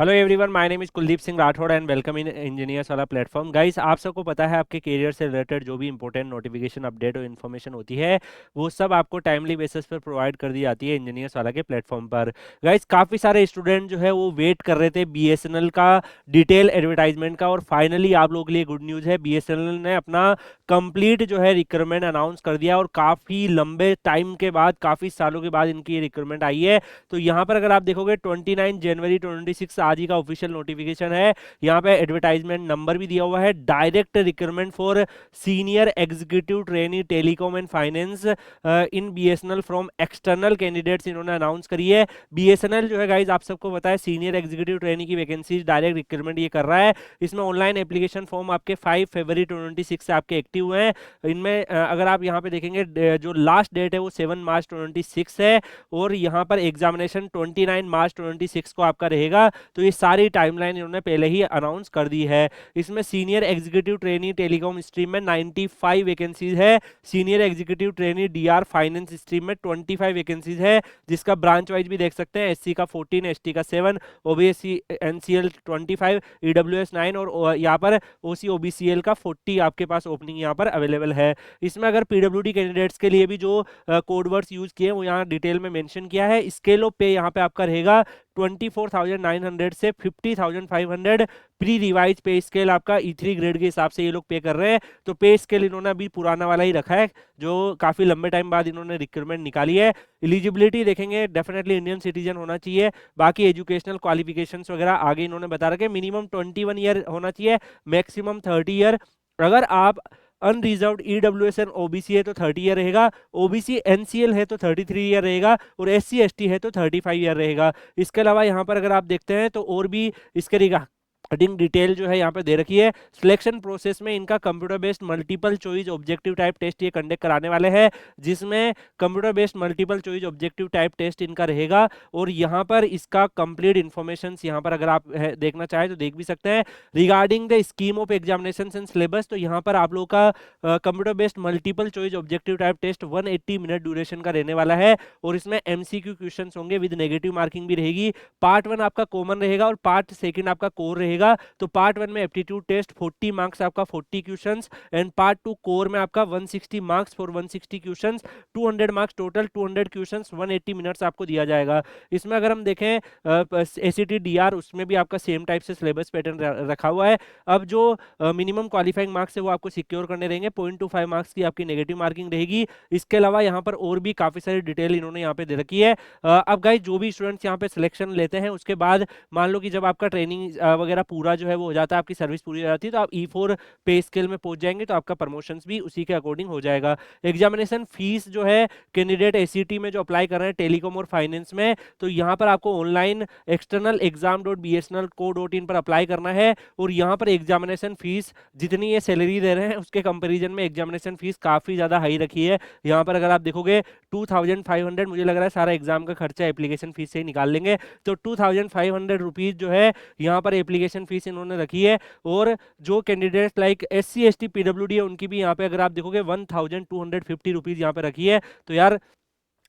Hello everyone, my name is Kuldeep Singh Rathore and welcome in engineers वाला platform. Guys, आप सबको पता है आपके करियर से रिलेटेड जो भी इंपॉर्टेंट नोटिफिकेशन अपडेट और इन्फॉर्मेशन होती है वो सब आपको टाइमली बेसिस पर प्रोवाइड कर दी जाती है इंजीनियर्स वाला के प्लेटफॉर्म पर। गाइस, काफ़ी सारे स्टूडेंट जो है वो वेट कर रहे थे बीएसएनएल का डिटेल एडवर्टाइजमेंट का, और फाइनली आप लोगों के लिए गुड न्यूज़ है, बीएसएनएल ने अपना कंप्लीट जो है रिक्रूटमेंट अनाउंस कर दिया और काफ़ी लंबे टाइम के बाद, काफ़ी सालों के बाद इनकी रिक्रूटमेंट आई है। तो यहाँ पर अगर आप देखोगे 29 जनवरी 26 आज ही का ऑफिशियल नोटिफिकेशन है। यहाँ पे एडवर्टाइजमेंट नंबर भी दिया हुआ है, direct recruitment for senior executive trainee telecom and finance in BSNL from external candidates इन्होंने अनाउंस करी है। बीएसएनएल जो है गाइज आप सबको पता है सीनियर एग्जीक्यूटिव ट्रेनी की वैकेंसी डायरेक्ट रिक्रूटमेंट ये कर रहा है। इसमें ऑनलाइन एप्लीकेशन फॉर्म आपके 5 फरवरी 26 से आपके एक्टिव हुए हैं। इनमें अगर आप यहाँ पे देखेंगे जो लास्ट डेट है वो 7 मार्च 26 है, और यहाँ पर एग्जामिनेशन 29 मार्च 26 को आपका रहेगा। तो ये सारी टाइमलाइन इन्होंने पहले ही अनाउंस कर दी है। इसमें senior executive trainee telecom stream में 95 वैकेंसीज है, senior executive trainee DR finance stream में 25 वैकेंसीज है, जिसका ब्रांच वाइज भी देख सकते हैं, एससी का 14, एसटी का 7, ओबीसी एनसीएल 25, ईडब्ल्यूएस 9, और यहाँ पर ओसी ओबीसीएल का 40 आपके पास ओपनिंग यहाँ पर अवेलेबल है। इसमें अगर पीडब्ल्यूडी कैंडिडेट्स के लिए भी जो कोड वर्ड्स यूज किए वो यहाँ डिटेल में मेंशन किया है। स्केल ऑफ पे यहाँ पे आपका रहेगा 24,900 से 50,500। प्री रिवाइज पे स्केल आपका E3 ग्रेड के हिसाब से ये लोग पे कर रहे हैं। तो पे स्केल इन्होंने अभी पुराना वाला ही रखा है, जो काफी लंबे टाइम बाद इन्होंने रिक्रूटमेंट निकाली है। एलिजिबिलिटी देखेंगे, डेफिनेटली इंडियन सिटीजन होना चाहिए। बाकी एजुकेशनल क्वालिफिकेशंस वगैरह आगे इन्होंने बता रखे, मिनिमम 21 ईयर होना चाहिए, मैक्सिमम 30 ईयर। अगर आप अनरिजर्व्ड ईडब्ल्यूएस एंड ओबीसी है तो 30 ईयर रहेगा, ओबीसी एनसीएल है तो 33 ईयर रहेगा, और एससी एसटी है तो 35 ईयर रहेगा। इसके अलावा यहाँ पर अगर आप देखते हैं तो और भी इसके रिगार्डिंग डिटेल जो है यहाँ पे दे रखी है। सिलेक्शन प्रोसेस में इनका computer based multiple choice objective type test ये कंडक्ट कराने वाले हैं, जिसमें computer based multiple choice objective type test इनका रहेगा। और यहाँ पर इसका कंप्लीट इन्फॉर्मेशन यहाँ पर अगर आप देखना चाहें तो देख भी सकते हैं। Regarding the scheme of examination and syllabus, तो यहाँ पर आप लोगों का computer based multiple choice objective type test 180 minute duration का रहने वाला है, और इसमें एमसीक्यू क्वेश्चंस होंगे विद नेगेटिव मार्किंग भी रहेगी। पार्ट 1 आपका कॉमन रहेगा और पार्ट 2 आपका कोर रहेगा। तो पार्ट 1 में एप्टीट्यूड टेस्ट 40 मार्क्स आपका 40 क्वेश्चंस, एंड पार्ट 2 कोर में आपका 160 marks for 160 questions, 200 marks total, 200 questions, 180 minutes आपको दिया जाएगा। इसमें अगर हम देखें एसीटी डीआर, उसमें भी आपका सेम टाइप से सिलेबस पैटर्न रखा हुआ है। अब जो मिनिमम क्वालिफाइंग मार्क्स है वो आपको सिक्योर करने रहेंगे, 0.25 मार्क्स की आपकी नेगेटिव मार्किंग रहेगी। इसके अलावा यहाँ पर और भी काफी सारी डिटेल इन्होंने यहाँ पे दे रखी है। अब गाइस, जो भी स्टूडेंट्स यहाँ पे सिलेक्शन लेते हैं उसके बाद मान लो कि जब आपका ट्रेनिंग वगैरह पूरा जो है वो हो जाता है, आपकी सर्विस पूरी हो जाती है, तो आप E4 पे स्केल में पहुंच जाएंगे, तो आपका प्रमोशन भी उसी के अकॉर्डिंग हो जाएगा। एग्जामिनेशन फीस जो है कैंडिडेट एसीटी में जो अप्लाई कर रहे हैं टेलीकॉम और फाइनेंस में, तो यहाँ पर आपको ऑनलाइन एक्सटर्नल exam.bsnl.co.in पर अप्लाई करना है। और यहाँ पर एग्जामिनेशन फीस जितनी ये सैलरी दे रहे हैं उसके कंपैरिजन में एग्जामिनेशन फीस काफी ज्यादा हाई रखी है। यहाँ पर अगर आप देखोगे 2500, मुझे लग रहा है सारा एग्जाम का खर्चा एप्लीकेशन फीस से ही निकाल लेंगे, तो 2500 रुपीज जो है यहाँ पर एप्लीकेशन फीस इन्होंने रखी है। और जो candidate like SC ST PWD है उनकी भी यहाँ पे अगर आप देखोगे 1250 रुपीज यहाँ पे रखी है। तो यार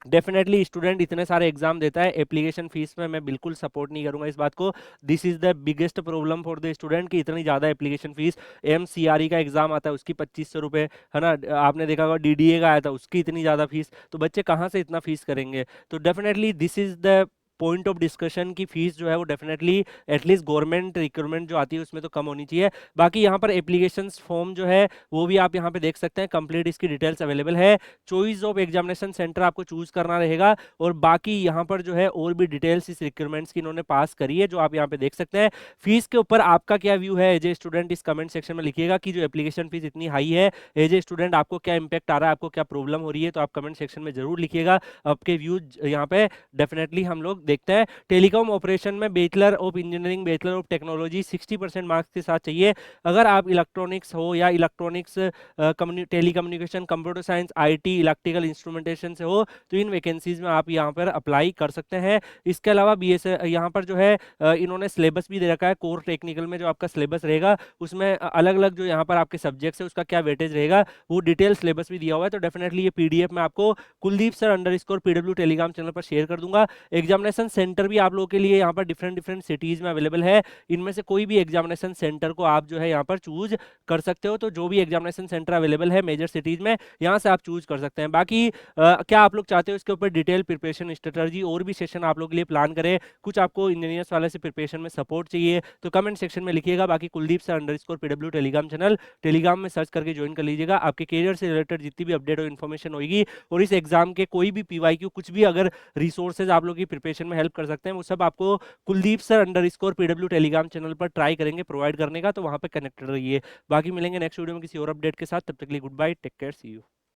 डेफिनेटली स्टूडेंट इतने सारे एग्जाम देता है, एप्लीकेशन फीस में मैं बिल्कुल सपोर्ट नहीं करूंगा इस बात को। This is the biggest problem for the student कि इतनी ज़्यादा एप्लीकेशन फीस। MCRE का एग्जाम आता है उसकी 2500 रुपये है ना, आपने देखा होगा DDA का आया था उसकी इतनी ज़्यादा फीस, तो बच्चे कहाँ से इतना फीस करेंगे। तो definitely this is the point of discussion की फीस जो है वो डेफिनेटली एटलीस्ट गवर्नमेंट रिक्रूटमेंट जो आती है उसमें तो कम होनी चाहिए। बाकी यहाँ पर एप्लीकेशन फॉर्म जो है वो भी आप यहाँ पे देख सकते हैं, कंप्लीट इसकी डिटेल्स अवेलेबल है। चॉइस ऑफ एग्जामिनेशन सेंटर आपको चूज करना रहेगा, और बाकी यहाँ पर जो है और भी डिटेल्स इस रिक्रूटमेंट्स की इन्होंने पास करी है जो आप यहाँ पे देख सकते हैं। फीस के ऊपर आपका क्या व्यू है एज ए स्टूडेंट, इस कमेंट सेक्शन में लिखिएगा कि जो एप्लीकेशन फीस इतनी हाई है एज ए स्टूडेंट आपको क्या इंपैक्ट आ रहा है, आपको क्या प्रॉब्लम हो रही है, तो आप कमेंट सेक्शन में जरूर लिखिएगा आपके व्यूज यहाँ पे डेफिनेटली हम लोग देखते हैं। टेलीकॉम ऑपरेशन में bachelor of engineering, bachelor of technology 60% marks के साथ चाहिए। अगर आप इलेक्ट्रॉनिक्स हो या electronics telecommunication, computer science, IT, electrical instrumentation से हो, तो इन वैकेंसीज में आप यहाँ पर अप्लाई कर सकते हैं। इसके अलावा BS यहाँ पर जो है इन्होंने सिलेबस भी दे रखा है। कोर टेक्निकल में जो आपका सिलेबस रहेगा उसमें अलग अलग जो यहाँ पर आपके सब्जेक्ट्स है उसका क्या वेटेज रहेगा वो डिटेल सिलेबस भी दिया हुआ है। तो डेफिनेटली ये PDF में आपको Kuldeep sir _ PW Telegram channel पर शेयर कर दूंगा। एग्जामिनेशन एग्जामिनेशन सेंटर भी आप लोगों के लिए यहाँ पर डिफरेंट डिफरेंट सिटीज में अवेलेबल है। इनमें से कोई भी एग्जामिनेशन सेंटर को आप जो है यहाँ पर चूज कर सकते हो। तो जो भी एग्जामिनेशन सेंटर अवेलेबल है मेजर सिटीज में, यहाँ से आप चूज कर सकते हैं। बाकी क्या आप लोग चाहते हो इसके ऊपर डिटेल प्रिपरेशन स्ट्रेटजी और भी सेशन आप लोग के लिए प्लान करें, कुछ आपको इंजीनियर्स वाले से प्रिपरेशन में सपोर्ट चाहिए, तो कमेंट सेक्शन में लिखिएगा। बाकी Kuldeep sir underscore PW Telegram channel Telegram में सर्च करके ज्वाइन कर लीजिएगा। आपके करियर से रिलेटेड जितनी भी अपडेट और इन्फॉर्मेशन होगी और इस एग्जाम के कोई भी PYQ कुछ भी अगर रिसोर्सेज आप लोग की प्रिपरेशन में हेल्प कर सकते हैं, वो सब आपको Kuldeep sir underscore PW Telegram channel पर ट्राई करेंगे प्रोवाइड करने का, तो वहां पे कनेक्टेड रहिए। बाकी मिलेंगे नेक्स्ट वीडियो में किसी और अपडेट के साथ, तब तक के लिए good bye, take care, see you.